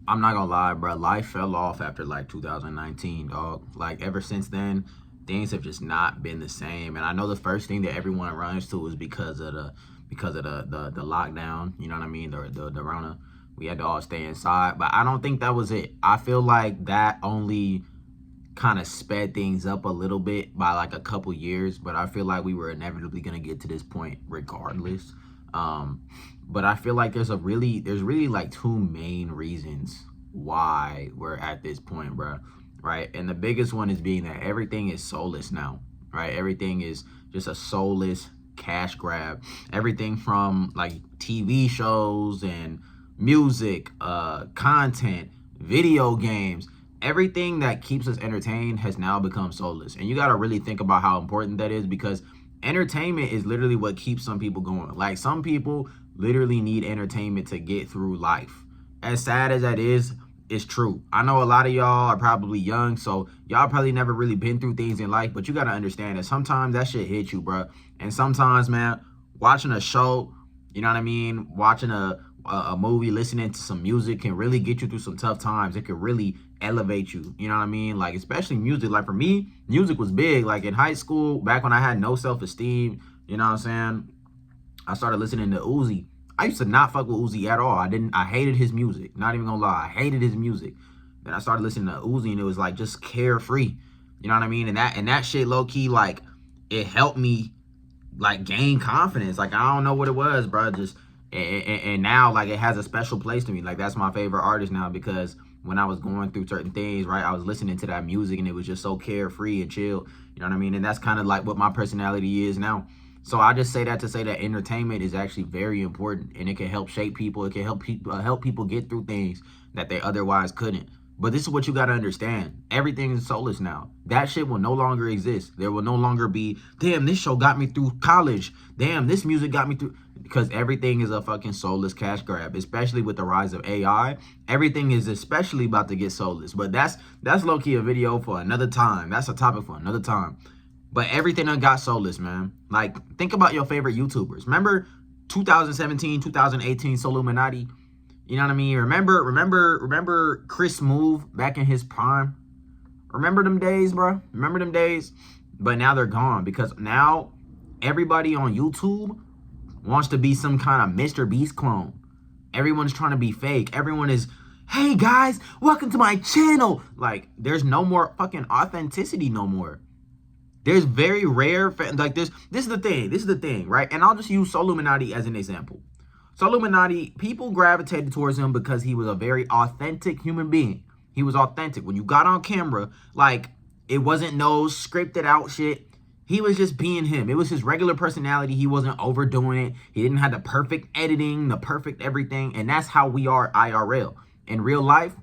I'm not gonna lie, bro. Life fell off after like 2019, dog. Like ever since then, things have just not been the same. And I know the first thing that everyone runs to is because of the lockdown. You know what I mean? The Rona. We had to all stay inside, but I don't think that was it. I feel like that only kind of sped things up a little bit by like a couple years, but I feel like we were inevitably gonna get to this point regardless. Um, but I feel like there's really like two main reasons why we're at this point, bro. Right, and the biggest one is being that everything is soulless now. Right, everything is just a soulless cash grab. Everything from like TV shows and music, content, video games, everything that keeps us entertained has now become soulless. And you got to really think about how important that is, because entertainment is literally what keeps some people going. Like some people literally need entertainment to get through life. As sad as that is, it's true. I know a lot of y'all are probably young, so y'all probably never really been through things in life, but you got to understand that sometimes that shit hits you, bro. And sometimes, man, watching a show, you know what I mean? Watching a movie, listening to some music can really get you through some tough times. It can really elevate you. You know what I mean? Like, especially music. Like for me, music was big. Like in high school, back when I had no self-esteem, you know what I'm saying? I started listening to Uzi. I used to not fuck with Uzi at all. I hated his music. Not even gonna lie. I hated his music. Then I started listening to Uzi and it was like just carefree. You know what I mean? And that shit low key, like, it helped me like gain confidence. Like I don't know what it was, bro. Just and now like it has a special place to me. Like that's my favorite artist now, because when I was going through certain things, right, I was listening to that music and it was just so carefree and chill. You know what I mean? And that's kind of like what my personality is now. So I just say that to say that entertainment is actually very important, and it can help shape people. It can help people get through things that they otherwise couldn't. But this is what you got to understand. Everything is soulless now. That shit will no longer exist. There will no longer be, damn, this show got me through college. Damn, this music got me through. Because everything is a fucking soulless cash grab, especially with the rise of AI. Everything is especially about to get soulless. But that's low-key a video for another time. That's a topic for another time. But everything done got soulless, man. Like, think about your favorite YouTubers. Remember 2017, 2018 Soluminati? You know what I mean? Remember Chris Move back in his prime? Remember them days, bro? Remember them days? But now they're gone, because now everybody on YouTube wants to be some kind of Mr. Beast clone. Everyone's trying to be fake. Everyone is, hey guys, welcome to my channel. Like, there's no more fucking authenticity no more. There's very rare, like this is the thing, right? And I'll just use Soluminati as an example. Soluminati, people gravitated towards him because he was a very authentic human being. He was authentic. When you got on camera, like, it wasn't no scripted out shit. He was just being him. It was his regular personality. He wasn't overdoing it. He didn't have the perfect editing, the perfect everything. And that's how we are IRL. In real life,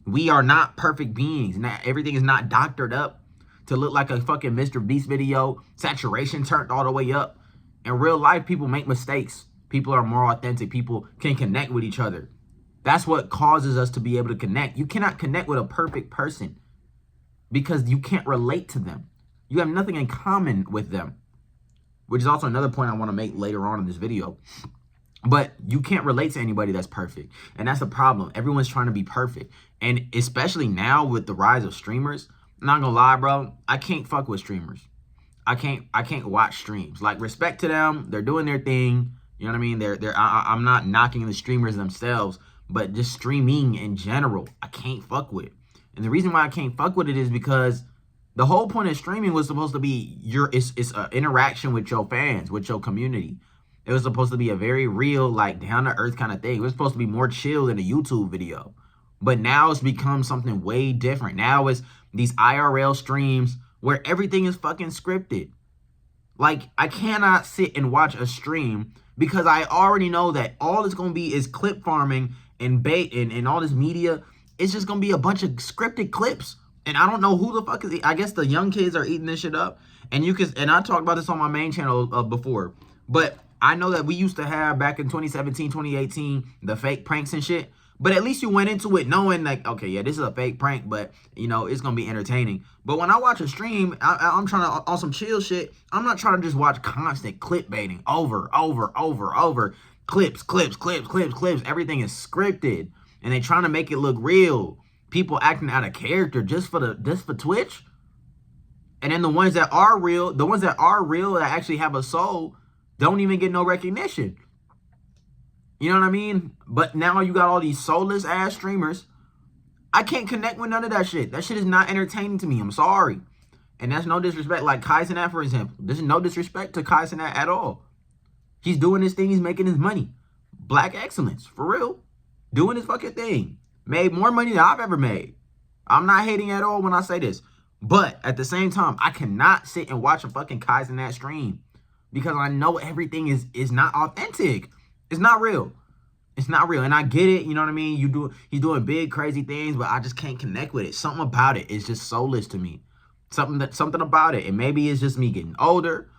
we are not perfect beings. Not, everything is not doctored up to look like a fucking Mr. Beast video. Saturation turned all the way up. In real life, people make mistakes. People are more authentic. People can connect with each other. That's what causes us to be able to connect. You cannot connect with a perfect person because you can't relate to them. You have nothing in common with them, which is also another point I want to make later on in this video. But you can't relate to anybody that's perfect. And that's the problem. Everyone's trying to be perfect. And especially now with the rise of streamers, I'm not gonna lie, bro, I can't fuck with streamers. I can't watch streams. Like, respect to them. They're doing their thing. You know what I mean? I'm not knocking the streamers themselves, but just streaming in general, I can't fuck with. And the reason why I can't fuck with it is because the whole point of streaming was supposed to be it's an interaction with your fans, with your community. It was supposed to be a very real, like, down to earth kind of thing. It was supposed to be more chill than a YouTube video. But now it's become something way different. Now it's these IRL streams where everything is fucking scripted. Like, I cannot sit and watch a stream because I already know that all it's going to be is clip farming and bait and all this media. It's just going to be a bunch of scripted clips. And I don't know who the fuck is. I guess the young kids are eating this shit up. And I talked about this on my main channel before. But I know that we used to have back in 2017, 2018, the fake pranks and shit. But at least you went into it knowing, like, okay, yeah, this is a fake prank, but, you know, it's going to be entertaining. But when I watch a stream, I'm trying to, on some chill shit, I'm not trying to just watch constant clip baiting over. Clips. Everything is scripted. and they trying to make it look real. People acting out of character just for Twitch. And then the ones that are real, that actually have a soul, don't even get no recognition. You know what I mean? But now you got all these soulless ass streamers. I can't connect with none of that shit. That shit is not entertaining to me. I'm sorry. And that's no disrespect. Like Kai Cenat, for example. This is no disrespect to Kai Cenat at all. He's doing his thing. He's making his money. Black excellence. For real. Doing his fucking thing. Made more money than I've ever made. I'm not hating at all when I say this. But at the same time, I cannot sit and watch a fucking Kai Cenat stream. Because I know everything is not authentic. It's not real. It's not real. And I get it. You know what I mean? He's doing big, crazy things, but I just can't connect with it. Something about it is just soulless to me. Something about it. And maybe it's just me getting older.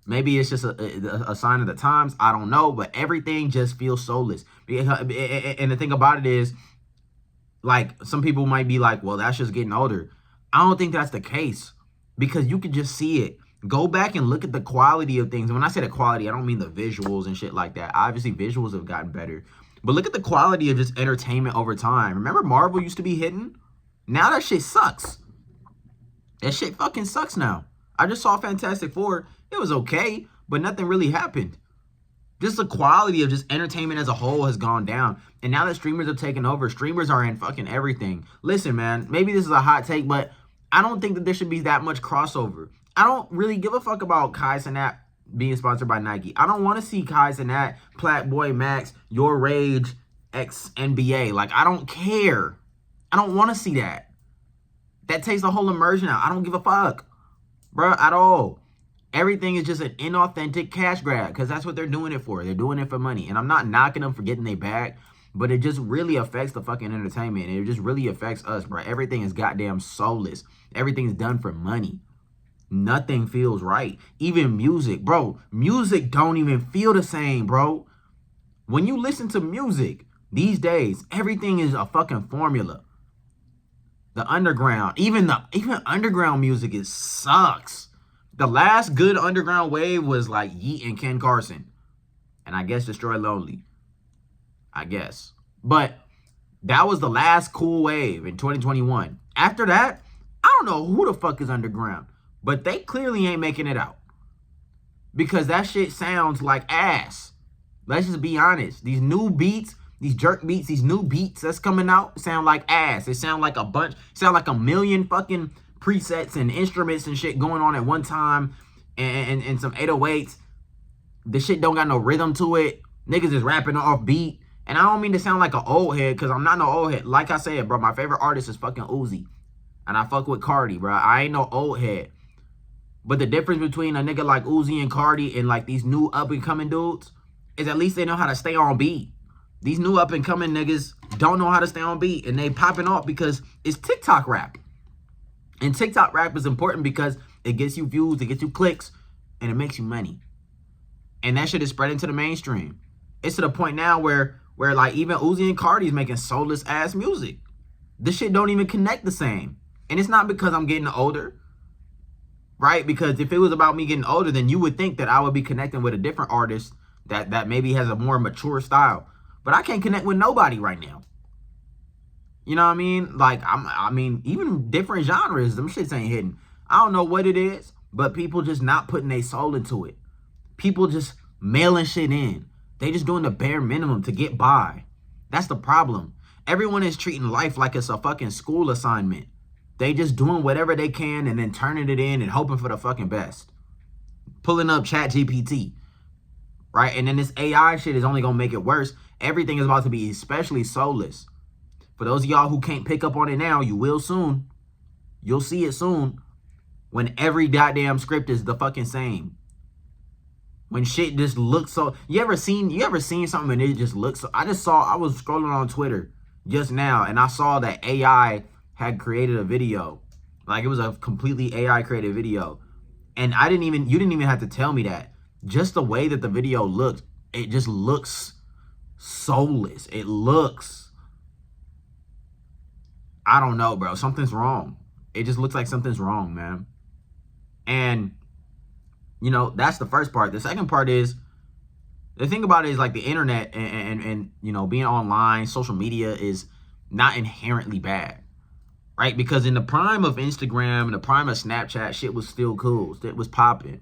Maybe it's just a sign of the times. I don't know. But everything just feels soulless. And the thing about it is, like, some people might be like, well, that's just getting older. I don't think that's the case. Because you can just see it. Go back and look at the quality of things. And when I say the quality, I don't mean the visuals and shit like that. Obviously, visuals have gotten better. But look at the quality of just entertainment over time. Remember Marvel used to be hidden? Now that shit sucks. That shit fucking sucks now. I just saw Fantastic Four. It was okay, but nothing really happened. Just the quality of just entertainment as a whole has gone down. And now that streamers have taken over, streamers are in fucking everything. Listen, man, maybe this is a hot take, but I don't think that there should be that much crossover. I don't really give a fuck about Kai Cenat being sponsored by Nike. I don't want to see Kai Cenat, Platboy Max, Your Rage, X NBA. Like, I don't care. I don't want to see that. That takes the whole immersion out. I don't give a fuck, bro, at all. Everything is just an inauthentic cash grab because that's what they're doing it for. They're doing it for money. And I'm not knocking them for getting their bag, but it just really affects the fucking entertainment. And it just really affects us, bro. Everything is goddamn soulless. Everything is done for money. Nothing feels right. Even music, bro. Music don't even feel the same, bro. When you listen to music these days, everything is a fucking formula. The underground, even underground music sucks. The last good underground wave was like Yeet and Ken Carson. And I guess Destroy Lonely. I guess. But that was the last cool wave in 2021. After that, I don't know who the fuck is underground. But they clearly ain't making it out. Because that shit sounds like ass. Let's just be honest. These new beats, these jerk beats, these new beats that's coming out sound like ass. It sound like a million fucking presets and instruments and shit going on at one time. And some 808s. The shit don't got no rhythm to it. Niggas is rapping off beat. And I don't mean to sound like an old head because I'm not no old head. Like I said, bro, my favorite artist is fucking Uzi. And I fuck with Cardi, bro. I ain't no old head. But the difference between a nigga like Uzi and Cardi and like these new up and coming dudes is at least they know how to stay on beat. These new up and coming niggas don't know how to stay on beat and they popping off because it's TikTok rap. And TikTok rap is important because it gets you views, it gets you clicks, and it makes you money. And that shit is spreading to the mainstream. It's to the point now where like even Uzi and Cardi is making soulless ass music. This shit don't even connect the same. And it's not because I'm getting older. Right? Because if it was about me getting older, then you would think that I would be connecting with a different artist that maybe has a more mature style. But I can't connect with nobody right now. You know what I mean? Like, I mean, even different genres, them shits ain't hitting. I don't know what it is, but people just not putting their soul into it. People just mailing shit in. They just doing the bare minimum to get by. That's the problem. Everyone is treating life like it's a fucking school assignment. They just doing whatever they can and then turning it in and hoping for the fucking best. Pulling up ChatGPT. Right? And then this AI shit is only going to make it worse. Everything is about to be especially soulless. For those of y'all who can't pick up on it now, you will soon. You'll see it soon. When every goddamn script is the fucking same. When shit just looks so... You ever seen something and it just looks so... I was scrolling on Twitter just now and I saw that AI had created a video. Like, it was a completely AI created video. And you didn't even have to tell me that. Just the way that the video looked, it just looks soulless. It looks, I don't know, bro. Something's wrong. It just looks like something's wrong, man. And, you know, that's the first part. The second part is The thing about it is like the internet and you know, being online, social media is not inherently bad, right? Because in the prime of Instagram and the prime of Snapchat, shit was still cool. It was popping.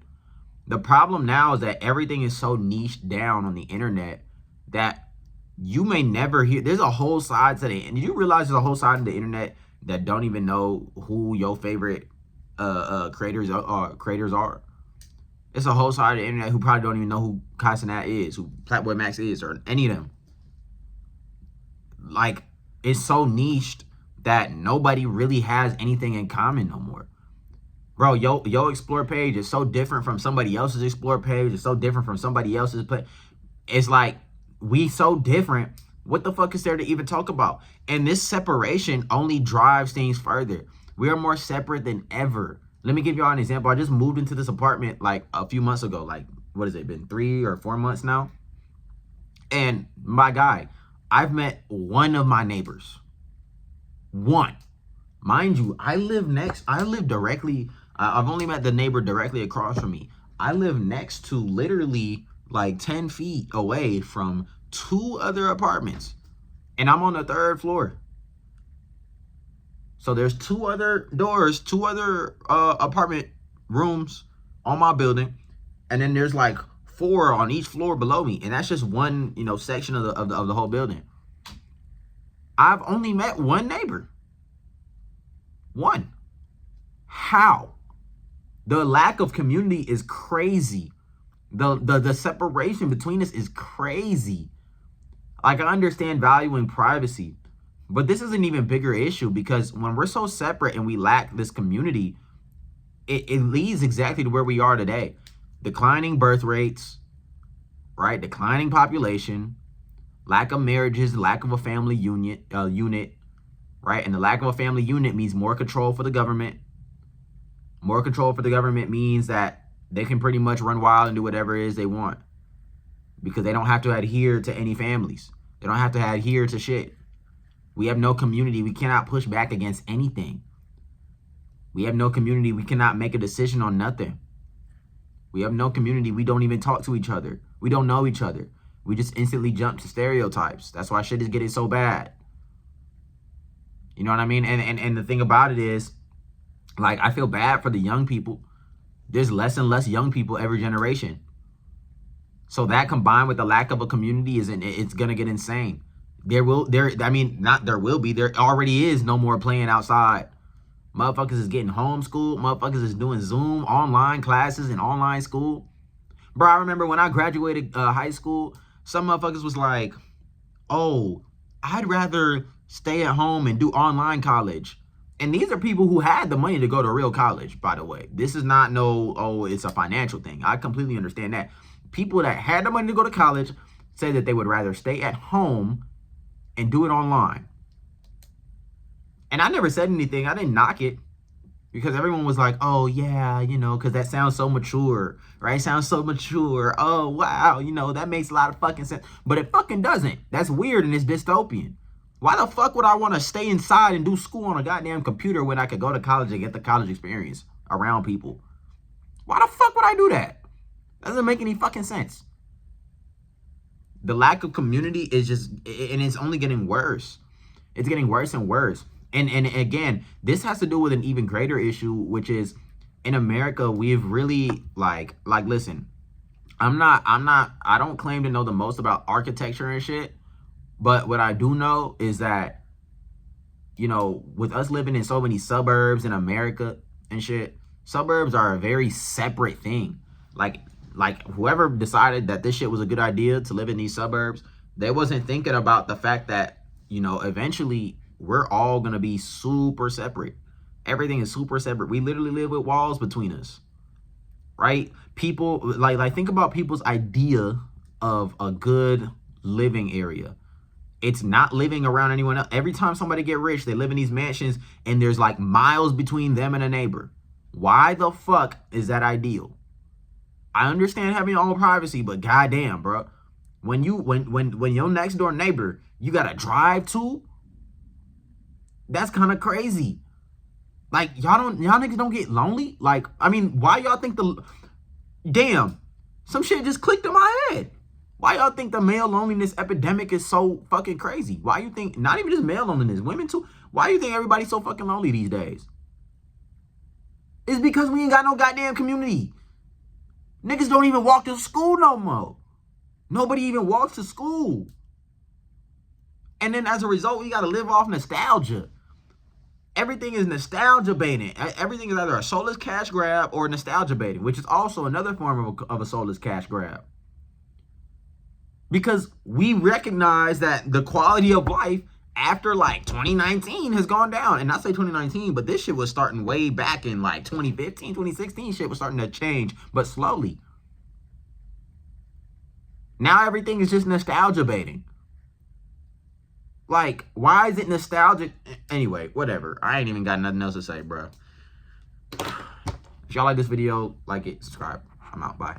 The problem now is that everything is so niched down on the internet that you may never hear. There's a whole side to the, and you realize there's a whole side of the internet that don't even know who your favorite creators are. It's a whole side of the internet who probably don't even know who Kai Cenat is, who Playboy Max is, or any of them. Like, it's so niched that nobody really has anything in common no more. Bro, yo explore page is so different from somebody else's explore page. It's so different from somebody else's play. It's like, we so different. What the fuck is there to even talk about? And this separation only drives things further. We are more separate than ever. Let me give y'all an example. I just moved into this apartment like a few months ago. Like, what has it been, 3 or 4 months now? And my guy, I've met one of my neighbors. One. Mind you, I live directly, I've only met the neighbor directly across from me. I live next to literally like 10 feet away from 2 other apartments. And I'm on the 3rd floor. So there's 2 other doors, 2 other apartment rooms on my building. And then there's like 4 on each floor below me. And that's just one, you know, section of the whole building. I've only met one neighbor. One. How? The lack of community is crazy. The separation between us is crazy. Like, I understand valuing privacy, but this is an even bigger issue because when we're so separate and we lack this community, it leads exactly to where we are today. Declining birth rates, right? Declining population, lack of marriages, lack of a family unit, right? And the lack of a family unit means more control for the government. More control for the government means that they can pretty much run wild and do whatever it is they want because they don't have to adhere to any families. They don't have to adhere to shit. We have no community. We cannot push back against anything. We have no community. We cannot make a decision on nothing. We have no community. We don't even talk to each other. We don't know each other. We just instantly jump to stereotypes. That's why shit is getting so bad. You know what I mean? And the thing about it is, like, I feel bad for the young people. There's less and less young people every generation. So that combined with the lack of a community it's gonna get insane. There already is no more playing outside. Motherfuckers is getting homeschooled. Motherfuckers is doing Zoom online classes and online school. Bro, I remember when I graduated high school, some motherfuckers was like, oh, I'd rather stay at home and do online college. And these are people who had the money to go to real college, by the way. This is not it's a financial thing. I completely understand that. People that had the money to go to college said that they would rather stay at home and do it online. And I never said anything. I didn't knock it because everyone was like, oh, yeah, you know, because that sounds so mature, right? Sounds so mature. Oh, wow, you know, that makes a lot of fucking sense. But it fucking doesn't. That's weird and it's dystopian. Why the fuck would I want to stay inside and do school on a goddamn computer when I could go to college and get the college experience around people? Why the fuck would I do that? That doesn't make any fucking sense. The lack of community is just, and it's only getting worse. It's getting worse and worse. And again, this has to do with an even greater issue, which is in America, we've really like listen, I don't claim to know the most about architecture and shit. But what I do know is that, you know, with us living in so many suburbs in America and shit, suburbs are a very separate thing. Like whoever decided that this shit was a good idea to live in these suburbs, they wasn't thinking about the fact that, you know, eventually we're all going to be super separate. Everything is super separate. We literally live with walls between us, right? People, like think about people's idea of a good living area. It's not living around anyone else. Every time somebody get rich, they live in these mansions and there's like miles between them and a neighbor. Why the fuck is that ideal? I understand having your own privacy, but goddamn, bro. When your next door neighbor, you got to drive to, that's kind of crazy. Like, y'all niggas don't get lonely? Like, I mean, why y'all think damn, some shit just clicked in my head. Why y'all think the male loneliness epidemic is so fucking crazy? Why you think, not even just male loneliness, women too, why you think everybody's so fucking lonely these days? It's because we ain't got no goddamn community. Niggas don't even walk to school no more. Nobody even walks to school. And then as a result, we got to live off nostalgia. Everything is nostalgia baiting. Everything is either a soulless cash grab or nostalgia baiting, which is also another form of a soulless cash grab. Because we recognize that the quality of life after like 2019 has gone down. And not say 2019, but this shit was starting way back in like 2015, 2016. Shit was starting to change, but slowly. Now everything is just nostalgia baiting. Like, why is it nostalgic? Anyway, whatever. I ain't even got nothing else to say, bro. If y'all like this video, like it, subscribe. I'm out. Bye.